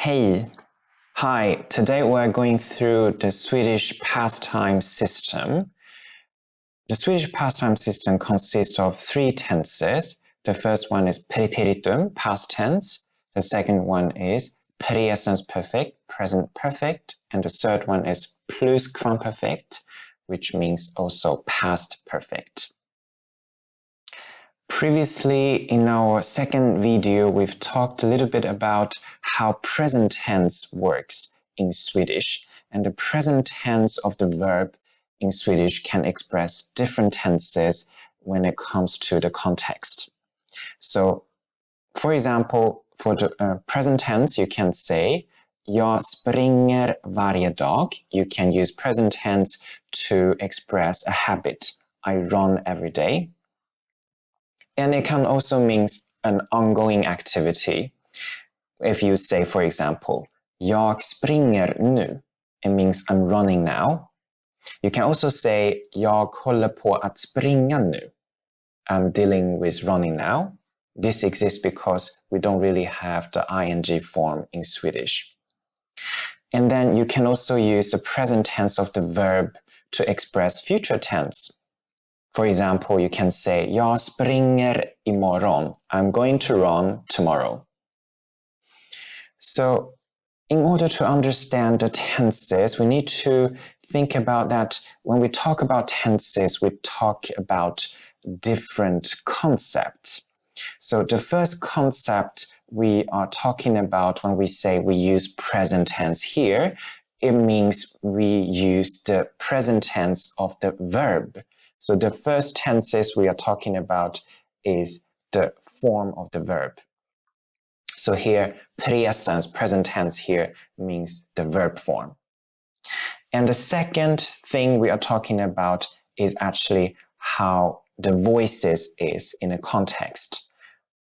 Hey, hi, today we're going through the Swedish pastime system. The Swedish pastime system consists of three tenses. The first one is preteritum, past tense. The second one is presens perfekt, present perfect. And the third one is pluskvamperfekt, which means also past perfect. Previously, in our second video, we've talked a little bit about how present tense works in Swedish. And the present tense of the verb in Swedish can express different tenses when it comes to the context. So, for example, for the present tense, you can say jag springer varje dag. You can use present tense to express a habit. I run every day. And it can also mean an ongoing activity. If you say, for example, jag springer nu, it means I'm running now. You can also say, jag håller på att springa nu. I'm dealing with running now. This exists because we don't really have the ing form in Swedish. And then you can also use the present tense of the verb to express future tense. For example, you can say, jag springer imorgon. I'm going to run tomorrow. So, in order to understand the tenses, we need to think about that when we talk about tenses, we talk about different concepts. So, the first concept we are talking about when we say we use present tense here, it means we use the present tense of the verb. So the first tenses we are talking about is the form of the verb. So here, presens, present tense here, means the verb form. And the second thing we are talking about is actually how the voices is in a context.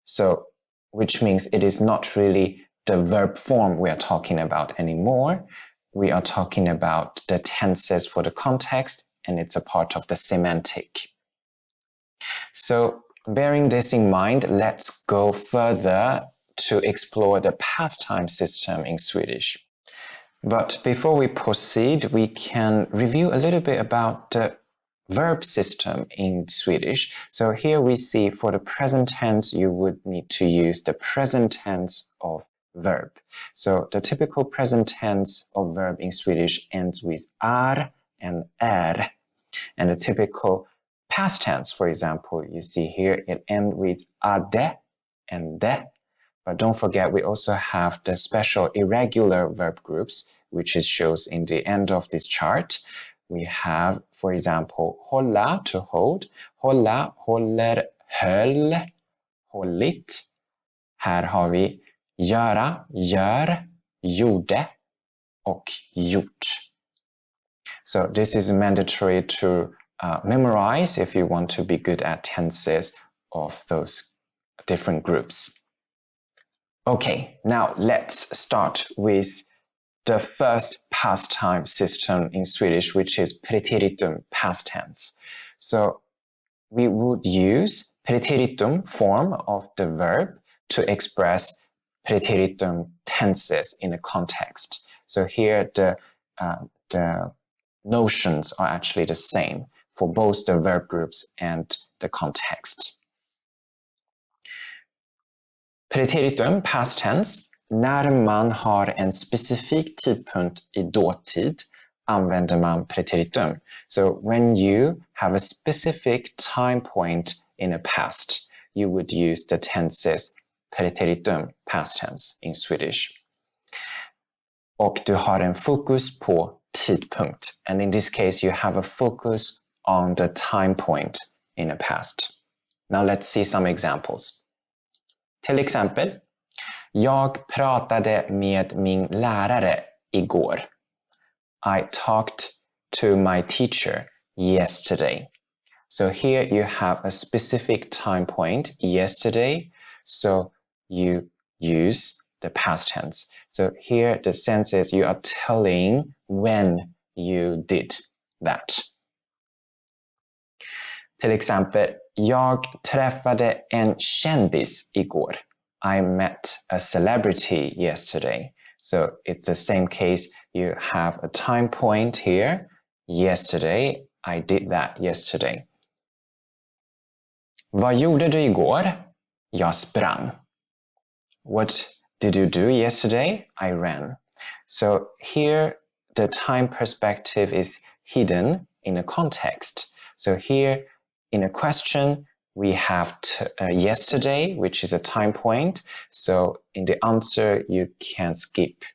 So, which means it is not really the verb form we are talking about anymore. We are talking about the tenses for the context, and it's a part of the semantic. So bearing this in mind, let's go further to explore the pastime system in Swedish. But before we proceed, we can review a little bit about the verb system in Swedish. So here we see for the present tense, you would need to use the present tense of verb. So the typical present tense of verb in Swedish ends with are and är. And the typical past tense, for example, you see here, it ends with ade and de. But don't forget, we also have the special irregular verb groups, which is shows in the end of this chart. We have, for example, hålla, to hold. Hålla, håller, höll, hållit. Här har vi göra, gör, gjorde och gjort. So this is mandatory to memorize if you want to be good at tenses of those different groups. Okay, now let's start with the first pastime system in Swedish, which is preteritum, past tense. So we would use preteritum form of the verb to express preteritum tenses in a context. So here the notions are actually the same for both the verb groups and the context. Preteritum, past tense, när man har en specifik tidpunkt i dåtid använder man preteritum. So when you have a specific time point in a past, you would use the tenses preteritum, past tense in Swedish. Och du har en fokus på tidpunkt. And in this case, you have a focus on the time point in a past. Now let's see some examples. Till exempel, jag pratade med min lärare igår. I talked to my teacher yesterday. So here you have a specific time point, yesterday, so you use the past tense. So here the sense is you are telling when you did that. Till exempel, jag träffade en kändis igår. I met a celebrity yesterday. So it's the same case. You have a time point here. Yesterday, I did that yesterday. Vad gjorde du igår? Jag sprang. What did you do yesterday? I ran. So here, the time perspective is hidden in a context. So here, in a question, we have yesterday, which is a time point. So in the answer, you can skip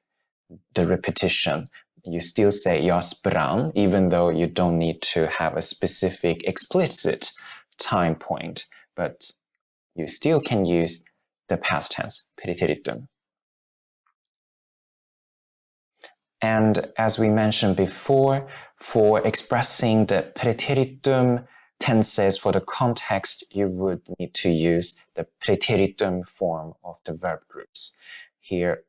the repetition. You still say jag sprang, even though you don't need to have a specific explicit time point, but you still can use the past tense, preteritum. And as we mentioned before, for expressing the preteritum tenses for the context, you would need to use the preteritum form of the verb groups. Here,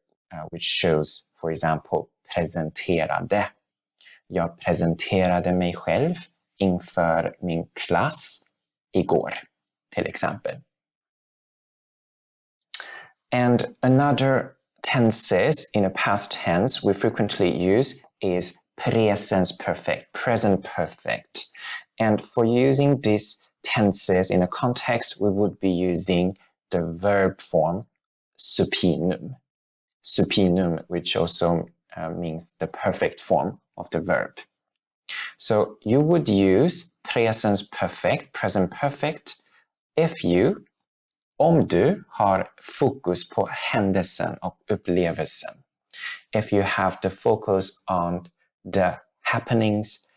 which shows, for example, presenterade. Jag presenterade mig själv inför min klass igår, till exempel. And another tenses in a past tense we frequently use is presens perfect, present perfect. And for using these tenses in a context, we would be using the verb form supinum. Supinum, which also means the perfect form of the verb. So you would use presens perfect, present perfect, if you, om du har fokus på händelsen och upplevelsen. If you have the focus on the happenings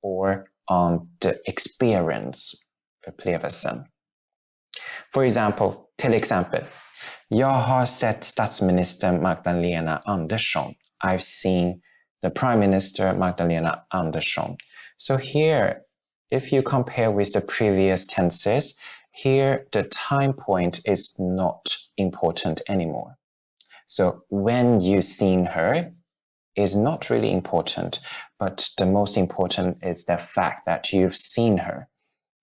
or on the experience, upplevelsen. For example, till exempel, jag har sett statsminister Magdalena Andersson. I've seen the Prime Minister Magdalena Andersson. So here, if you compare with the previous tenses, here the time point is not important anymore. So when you've seen her is not really important, but the most important is the fact that you've seen her.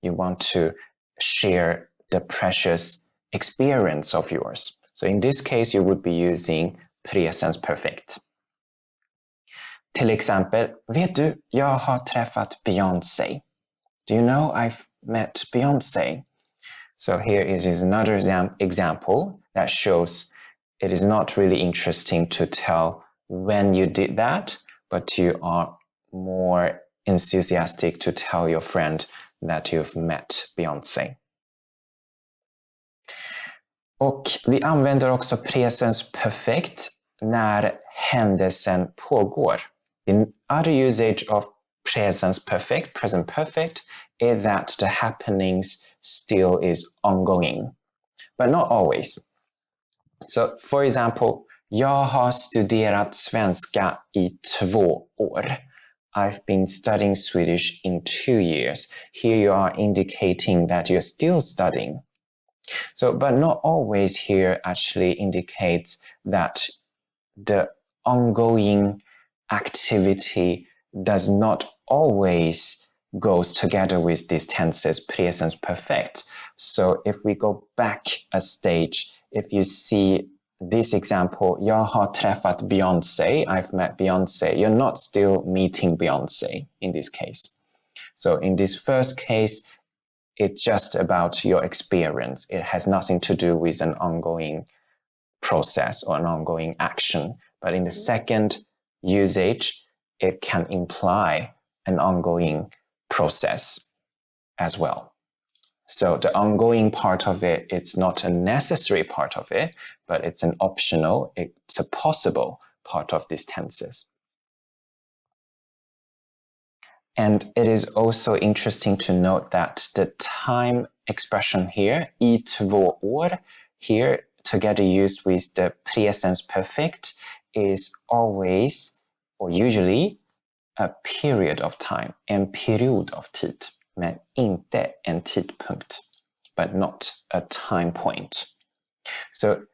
You want to share the precious experience of yours. So in this case, you would be using presens perfekt. Till exempel, vet du, jag har träffat Beyoncé. Do you know I've met Beyoncé? So here is another example that shows it is not really interesting to tell when you did that, but you are more enthusiastic to tell your friend that you've met Beyoncé. Och vi använder också presens perfekt när händelsen pågår. The other usage of presens perfect, present perfect, is that the happenings still is ongoing, but not always. So for example, jag har studerat svenska i 2 år. I've been studying Swedish in 2 years. Here you are indicating that you're still studying. So, but not always here actually indicates that the ongoing activity does not always goes together with these tenses, presens perfect. So if we go back a stage, if you see this example, jag har träffat Beyoncé, I've met Beyoncé, you're not still meeting Beyoncé in this case. So in this first case, it's just about your experience. It has nothing to do with an ongoing process or an ongoing action. But in the second usage, it can imply an ongoing process as well. So the ongoing part of it, it's not a necessary part of it, but it's an optional, it's a possible part of these tenses. And it is also interesting to note that the time expression here, i 2 år, here together used with the presens perfect, is always or usually a period of time, en period of tid, men inte en tidpunkt, but not a time point. So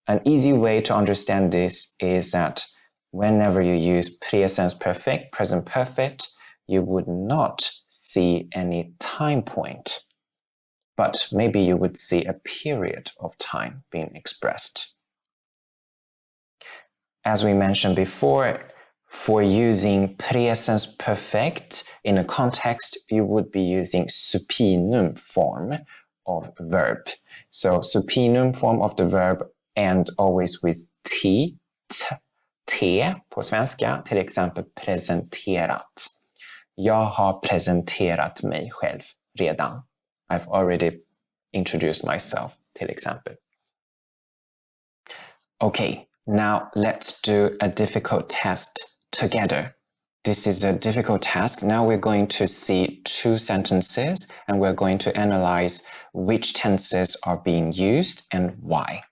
an easy way to understand this is that whenever you use presens perfect, present perfect, you would not see any time point, but maybe you would see a period of time being expressed. as we mentioned before, for using presens perfekt in a context, you would be using supinum form of verb. So supinum form of the verb and always with t, på svenska, till exempel presenterat. Jag har presenterat mig själv redan. I've already introduced myself, till exempel. Okay, now let's do a difficult test together. This is a difficult task. Now we're going to see two sentences and we're going to analyze which tenses are being used and why.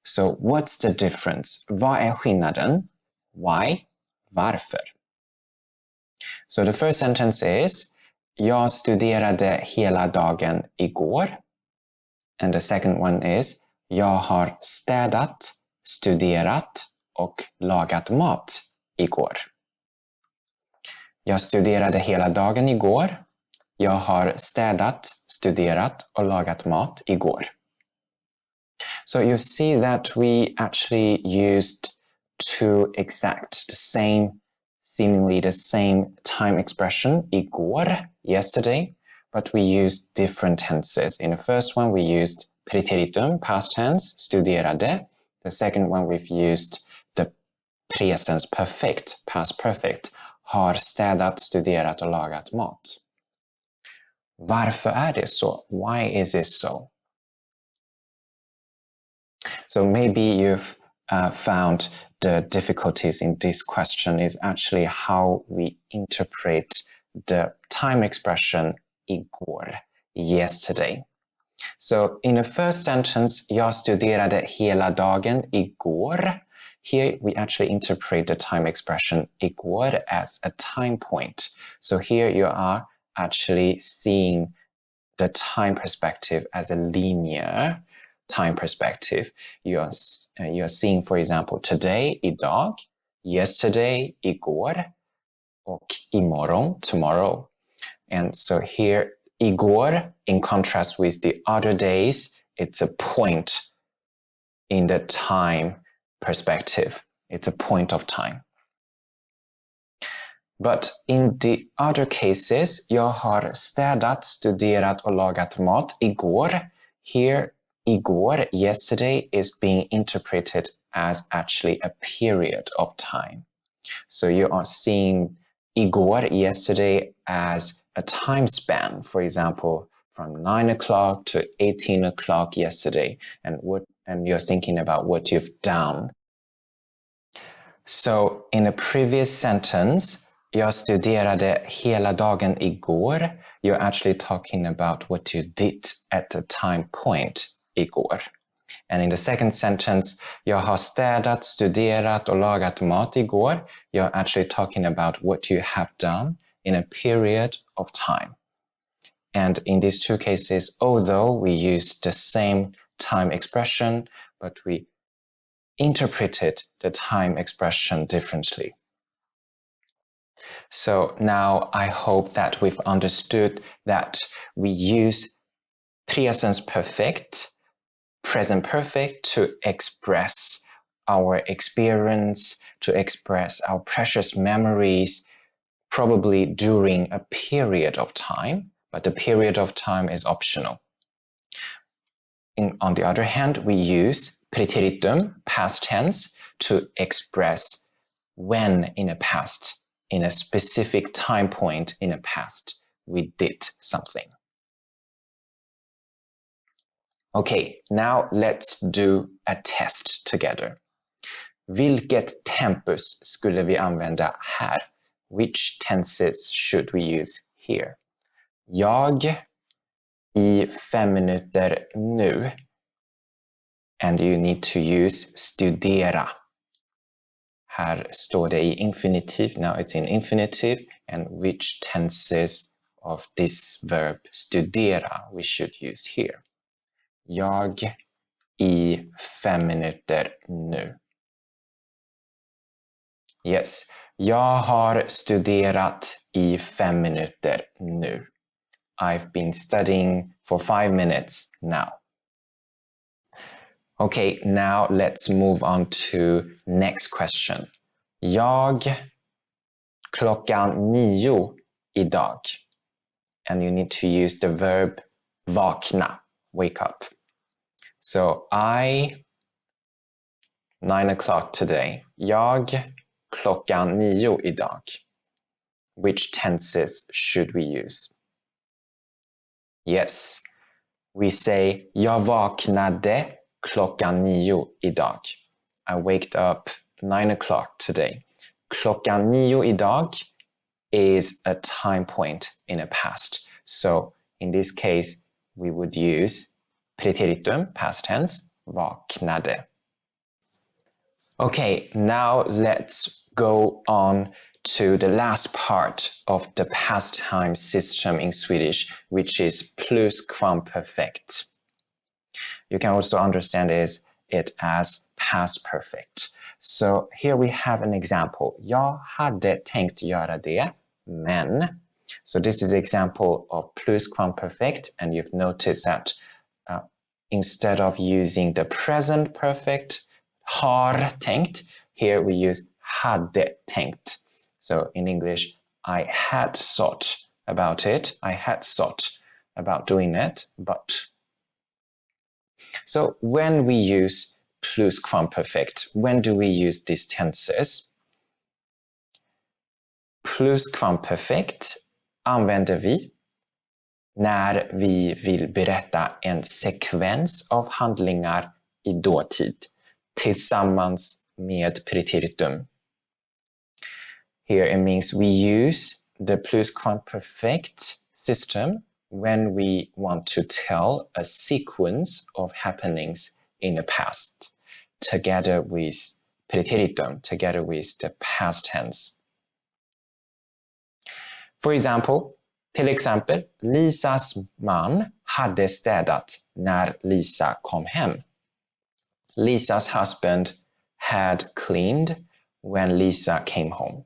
So what's the difference? Vad är skillnaden? Why? Varför? So the first sentence is jag studerade hela dagen igår. And the second one is jag har städat, studerat och lagat mat igår. Jag studerade hela dagen igår. Jag har städat, studerat och lagat mat igår. So you see that we actually used two exact, seemingly the same time expression, igår, yesterday, but we used different tenses. In the first one we used preteritum, past tense, studerade. The second one we've used the presens perfekt, past perfect, har städat, studerat och lagat mat. Varför är det så? Why is it so? So maybe you've found the difficulties in this question is actually how we interpret the time expression igår, yesterday. So in the first sentence, jag studerade hela dagen igår. Here we actually interpret the time expression igår as a time point. So here you are actually seeing the time perspective as a linear time perspective. You're seeing, for example, today, idag, yesterday, igår, och imorgon, tomorrow. And so here, igår, in contrast with the other days, it's a point in the time perspective. It's a point of time. But in the other cases, jag har städat, studerat och lagat mat igår. Here, igår, yesterday, is being interpreted as actually a period of time. So you are seeing igår, yesterday, as a time span, for example, from 9 o'clock to 18 o'clock yesterday, and you're thinking about what you've done. So in a previous sentence, jag studerade hela dagen igår, you're actually talking about what you did at the time point igår. And in the second sentence, jag har städat, studerat och lagat mat igår, you're actually talking about what you have done in a period of time. And in these two cases, although we use the same time expression, but we interpreted the time expression differently. So now I hope that we've understood that we use presens perfekt, present perfect to express our experience, to express our precious memories, probably during a period of time, but the period of time is optional. On the other hand, we use preteritum, past tense, to express when in the past, in a specific time point in the past, we did something. Okay, now let's do a test together. Vilket tempus skulle vi använda här? Which tenses should we use here? Jag i 5 minuter nu. And you need to use studera. Här står det i infinitiv. Now it's in infinitive. And which tenses of this verb studera we should use here? Jag i 5 minuter nu. Yes, jag har studerat i 5 minuter nu. I've been studying for 5 minutes now. Okay, now let's move on to next question. Jag klockan 9 idag. And you need to use the verb vakna, wake up. So I 9 o'clock today. Jag klockan 9 idag. Which tenses should we use? Yes, we say jag vaknade klockan 9 idag. I waked up 9 o'clock today. Klockan 9 idag is a time point in a past. So in this case, we would use preteritum, past tense, vaknade. Okay, now let's go on to the last part of the past time system in Swedish, which is pluskvamperfekt. You can also understand it as past perfect. So here we have an example. Jag hade tänkt göra det, men. So this is an example of pluskvamperfekt, and you've noticed that instead of using the present perfect, har tänkt, here we use hade tänkt. So in English, I had thought about it. I had thought about doing it, but. So when we use pluskvamperfekt, when do we use these tenses? Pluskvamperfekt använder vi när vi vill berätta en sekvens av handlingar i dåtid tillsammans med preteritum. Here it means we use the pluskvamperfekt system when we want to tell a sequence of happenings in the past together with preteritum, together with the past tense. For example, till exempel, Lisas man hade städat när Lisa kom hem. Lisa's husband had cleaned when Lisa came home.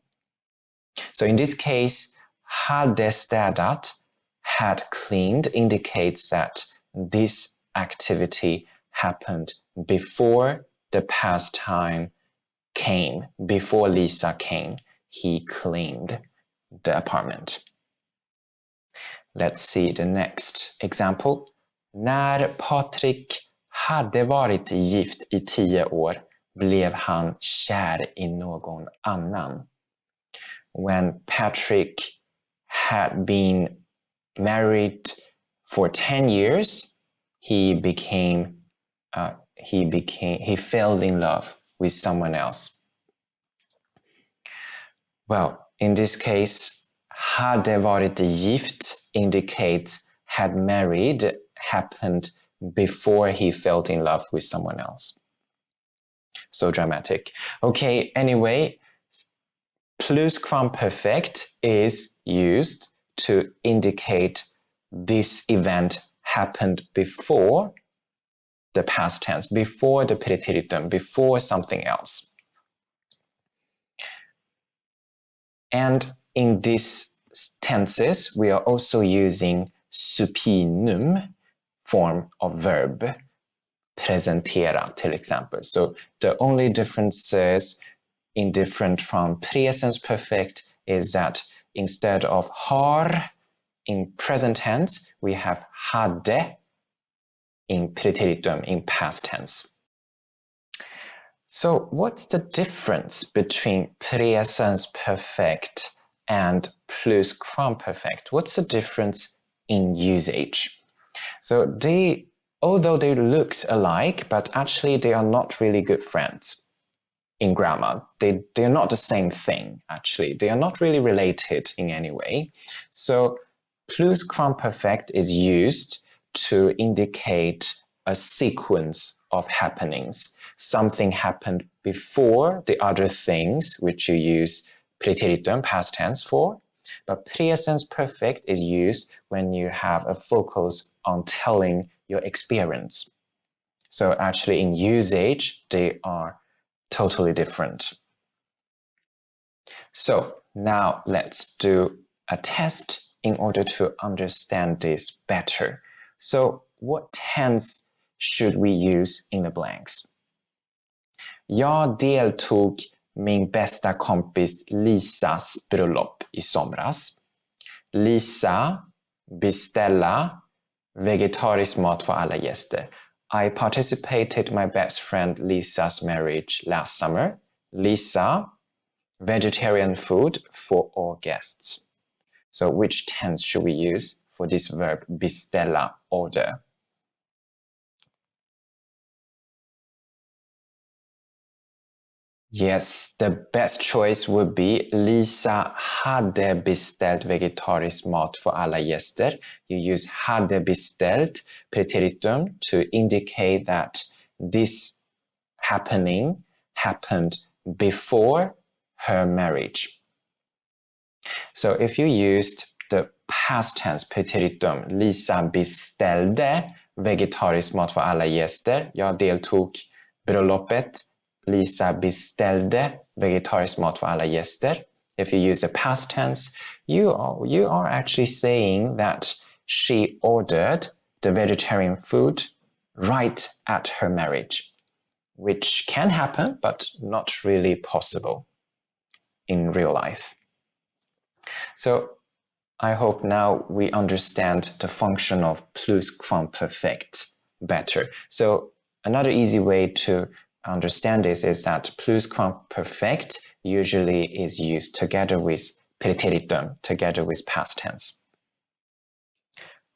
So in this case, hade städat, had cleaned indicates that this activity happened before the past time came, before Lisa came, he cleaned the apartment. Let's see the next example. När Patrik hade varit gift i 10 år blev han kär i någon annan. When Patrick had been married for 10 years, he fell in love with someone else. Well, in this case, hade varit gift indicates had married happened before he fell in love with someone else. So dramatic. Okay, anyway, pluskvamperfekt is used to indicate this event happened before the past tense, before the preteritum, before something else. And in these tenses, we are also using supinum form of verb, presentera till exempel. So the only differences indifferent from presens perfekt is that instead of har in present tense, we have hade in preteritum in past tense. So what's the difference between presens perfekt and pluskvamperfekt? What's the difference in usage? So although they look alike, but actually they are not really good friends in grammar. They're not the same thing, actually. They are not really related in any way. So pluskvamperfekt is used to indicate a sequence of happenings. Something happened before the other things which you use preteritum, past tense for. But presens perfekt is used when you have a focus on telling your experience. So actually in usage, they are totally different. So now let's do a test in order to understand this better. So what tense should we use in the blanks? Jag deltog min bästa kompis Lisas bröllop i somras. Lisa, beställa vegetarisk mat för alla gäster. I participated in my best friend Lisa's marriage last summer. Lisa, vegetarian food for all guests. So which tense should we use for this verb beställa, order? Yes, the best choice would be Lisa hade beställt vegetarisk mat för alla gäster. You use hade beställt, preteritum, to indicate that this happening happened before her marriage. So if you used the past tense preteritum, Lisa beställde vegetarisk mat för alla gäster. Jag deltog bröllopet. Lisa beställde vegetarisk mat för alla gäster. If you use the past tense, you are actually saying that she ordered the vegetarian food right at her marriage, which can happen, but not really possible in real life. So I hope now we understand the function of pluskvamperfekt better. So another easy way to understand this is that pluskvamperfekt usually is used together with preteritum, together with past tense.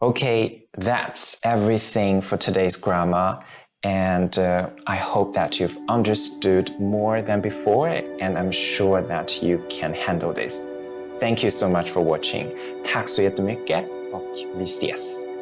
Okay, that's everything for today's grammar, and I hope that you've understood more than before, and I'm sure that you can handle this. Thank you so much for watching. Tack så jättemycket och vi ses!